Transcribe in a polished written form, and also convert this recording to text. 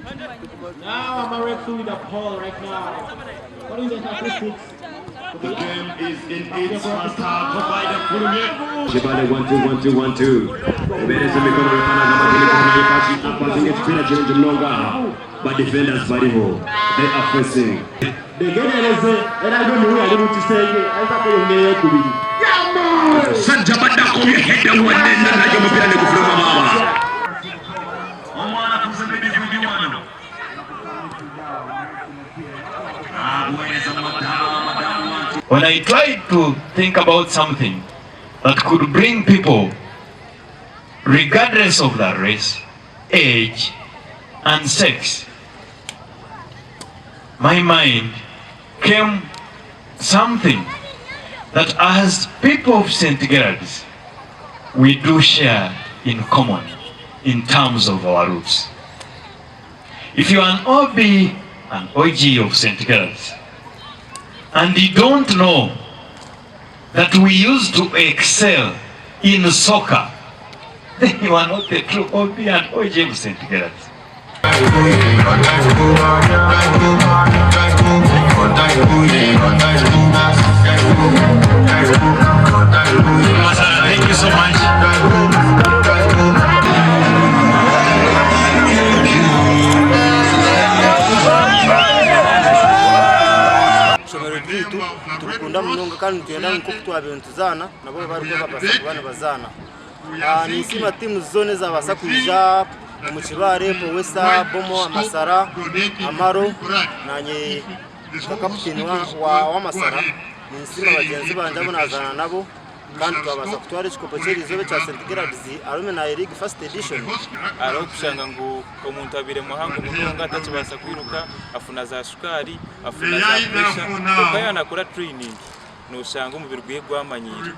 Now I'm a referee with a ball right now. What is the statistics? The game is in its first half. Provided Jibale 1-2. Ubereza mikono mipana kama vile kuna ipasi passing experience challenge mnonga. But defenders bariho. They are facing. Degereleze era ndio ni huyu alimutisenge. Aisa kwa yeye kubiri. Yamo! Sanja banda ko yeheda wanenda na jomo pira ne kufuruma mama. Omwana kuseme bivugi wano. When I tried to think about something that could bring people, regardless of their race, age, and sex, my mind came something that as people of St. Geralds, we do share in common in terms of our roots. If you are an OB, an OG of St. Geralds, and you don't know that we used to excel in soccer, then you are not the true OB and OG of St. Geralds. Thank you so much. Tukunda mnonga kandi tugenda nko twabentuzana nabo bari ko babasabana bazana ni sima timu zone zabasa kuja mu kibare mu wesa bomo amasara amaro nanye kapiteni wa amasara ni sima bagenzi banje bonazana nabo kandi twabasa kutwara ekikopo cy'irizobe cya St. Geralds arume na League First Edition aro kushanga ngo umuntu abire muhango munonga atacibasa kwiruka afuna za sukari afuna za pressure ukayana kora training no shanga umubiri gwe gwamanyira.